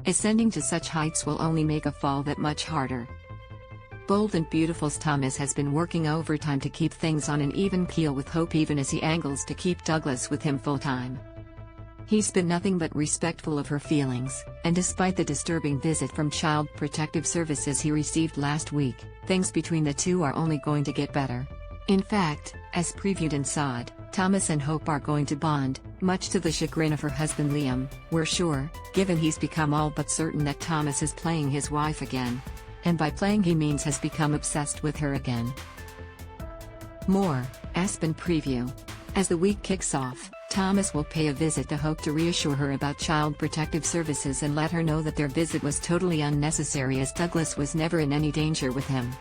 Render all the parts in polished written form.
Ascending to such heights will only make a fall that much harder. Bold and Beautiful's Thomas has been working overtime to keep things on an even keel with Hope, even as he angles to keep Douglas with him full-time. He's been nothing but respectful of her feelings, and despite the disturbing visit from Child Protective Services he received last week, things between the two are only going to get better. In fact, as previewed in Sod, Thomas and Hope are going to bond, much to the chagrin of her husband Liam, we're sure, given he's become all but certain that Thomas is playing his wife again. And by playing he means has become obsessed with her again. More, Aspen preview. As the week kicks off, Thomas will pay a visit to Hope to reassure her about Child Protective Services and let her know that their visit was totally unnecessary as Douglas was never in any danger with him.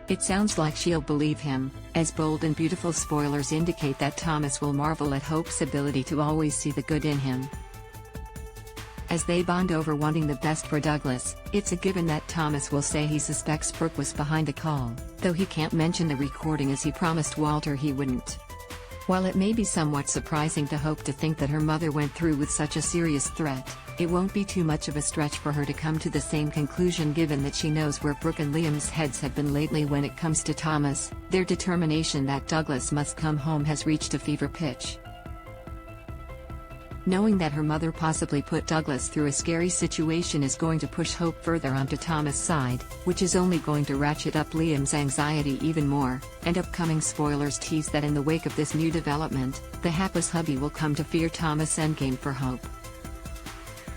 It sounds like she'll believe him, as Bold and Beautiful spoilers indicate that Thomas will marvel at Hope's ability to always see the good in him. As they bond over wanting the best for Douglas, it's a given that Thomas will say he suspects Brooke was behind the call, though he can't mention the recording as he promised Walter he wouldn't. While it may be somewhat surprising to Hope to think that her mother went through with such a serious threat, it won't be too much of a stretch for her to come to the same conclusion given that she knows where Brooke and Liam's heads have been lately when it comes to Thomas. Their determination that Douglas must come home has reached a fever pitch. Knowing that her mother possibly put Douglas through a scary situation is going to push Hope further onto Thomas' side, which is only going to ratchet up Liam's anxiety even more, and upcoming spoilers tease that in the wake of this new development, the hapless hubby will come to fear Thomas' endgame for Hope.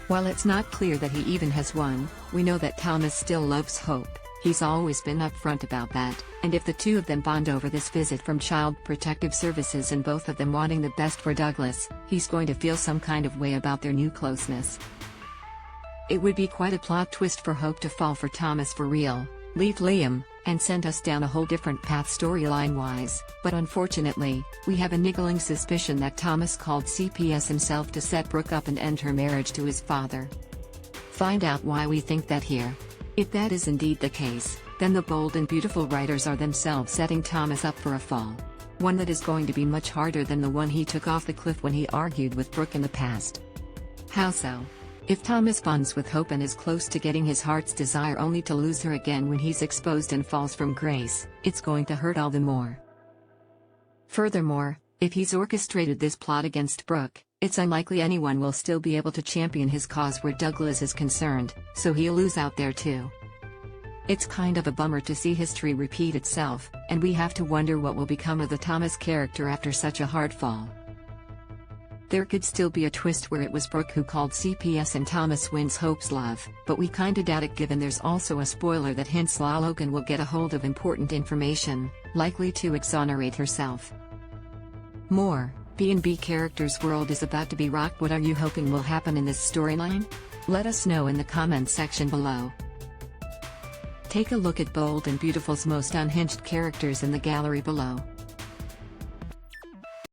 While it's not clear that he even has won, we know that Thomas still loves Hope. He's always been upfront about that, and if the two of them bond over this visit from Child Protective Services and both of them wanting the best for Douglas, he's going to feel some kind of way about their new closeness. It would be quite a plot twist for Hope to fall for Thomas for real, leave Liam, and send us down a whole different path storyline-wise, but unfortunately, we have a niggling suspicion that Thomas called CPS himself to set Brooke up and end her marriage to his father. Find out why we think that here. If that is indeed the case, then the Bold and Beautiful writers are themselves setting Thomas up for a fall. One that is going to be much harder than the one he took off the cliff when he argued with Brooke in the past. How so? If Thomas bonds with Hope and is close to getting his heart's desire only to lose her again when he's exposed and falls from grace, it's going to hurt all the more. Furthermore, if he's orchestrated this plot against Brooke, it's unlikely anyone will still be able to champion his cause where Douglas is concerned, so he'll lose out there too. It's kind of a bummer to see history repeat itself, and we have to wonder what will become of the Thomas character after such a hard fall. There could still be a twist where it was Brooke who called CPS and Thomas wins Hope's love, but we kinda doubt it given there's also a spoiler that hints Logan will get a hold of important information, likely to exonerate herself. More. B&B characters' world is about to be rocked. What are you hoping will happen in this storyline? Let us know in the comments section below. Take a look at Bold and Beautiful's most unhinged characters in the gallery below.